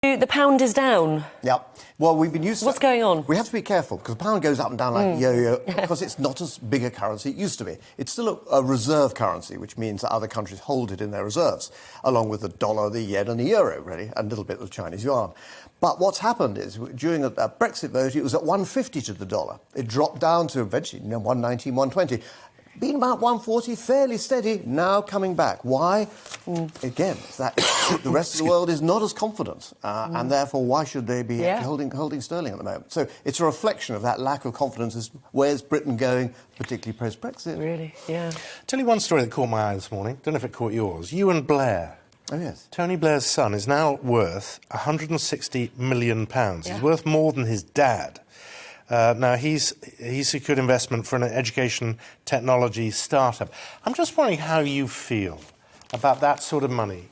The pound is down. Yeah. Well, we've been used to... What's going on? We have to be careful, because the pound goes up and down like yo-yo, because it's not as big a currency it used to be. It's still a reserve currency, which means that other countries hold it in their reserves, along with the dollar, the yen and the euro, really, and a little bit of the Chinese yuan. But what's happened is, during a Brexit vote, it was at 150 to the dollar. It dropped down to eventually 119, 120. Been about 140, fairly steady, now coming back. Why? Again, that the rest of the world is not as confident, and therefore why should they be holding sterling at the moment? So it's a reflection of that lack of confidence. Is where's Britain going, particularly post-Brexit? Really, yeah. Tell you one story that caught my eye this morning. Don't know if it caught yours. Ewan Blair. Oh, yes. Tony Blair's son is now worth £160 million. Yeah. He's worth more than his dad. Now, he's secured investment for an education technology startup. I'm just wondering how you feel about that sort of money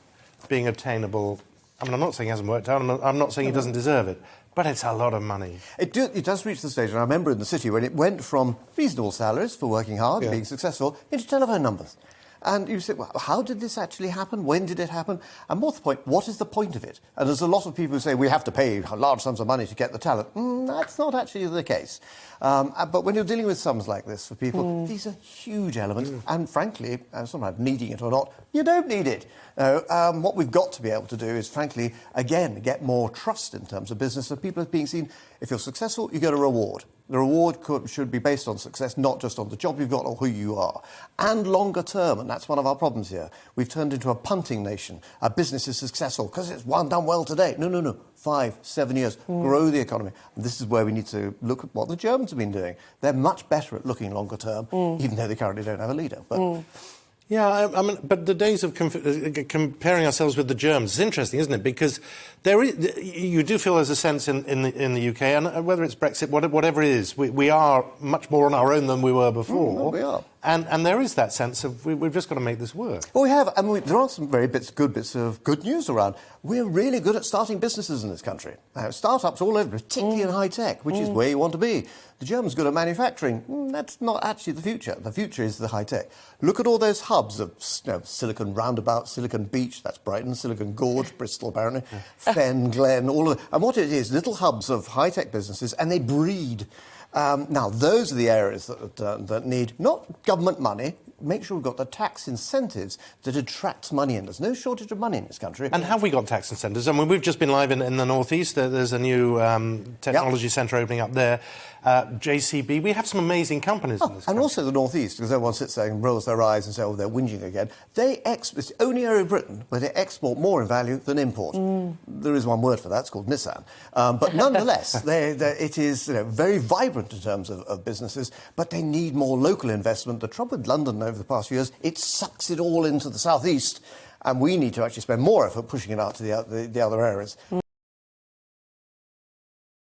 being obtainable. I mean, I'm not saying he hasn't worked out. I'm not saying he doesn't deserve it. But it's a lot of money. It does reach the stage, and I remember in the city when it went from reasonable salaries for working hard, being successful, into telephone numbers. And you say, well, how did this actually happen? When did it happen? And more to the point, what is the point of it? And there's a lot of people who say we have to pay large sums of money to get the talent. That's not actually the case. But when you're dealing with sums like this for people, these are huge elements. And frankly, sometimes needing it or not, you don't need it. What we've got to be able to do is, frankly, again, get more trust in terms of business. So people are being seen, if you're successful, you get a reward. The reward should be based on success, not just on the job you've got or who you are. And longer term, and that's one of our problems here. We've turned into a punting nation. Our business is successful because it's done well today. No. 5, 7 years, grow the economy. And this is where we need to look at what the Germans have been doing. They're much better at looking longer term, even though they currently don't have a leader. But yeah, I mean, but the days of comparing ourselves with the Germans is interesting, isn't it? Because you do feel there's a sense in the UK, and whether it's Brexit, whatever it is, we are much more on our own than we were before. We are. And there is that sense of we've just got to make this work. Well, we have, and there are some very good bits of good news around. We're really good at starting businesses in this country. Startups all over, particularly in high tech, which is where you want to be. The Germans are good at manufacturing. That's not actually the future. The future is the high tech. Look at all those hubs of Silicon Roundabout, Silicon Beach, that's Brighton, Silicon Gorge, Bristol apparently, Fen, Glen, all of it. And what it is, little hubs of high tech businesses, and they breed. Now, those are the areas that need not government money. Make sure we've got the tax incentives that attracts money in. There's no shortage of money in this country. And have we got tax incentives? I mean, we've just been live in the North East. There's a new technology centre opening up there. JCB, we have some amazing companies in this country. And also the North East, because everyone sits there and rolls their eyes and says, oh, they're whinging again. It's the only area of Britain where they export more in value than import. There is one word for that, it's called Nissan. But nonetheless, it is very vibrant in terms of businesses, but they need more local investment. The trouble with London over the past few years, it sucks it all into the southeast, and we need to actually spend more effort pushing it out to the other areas.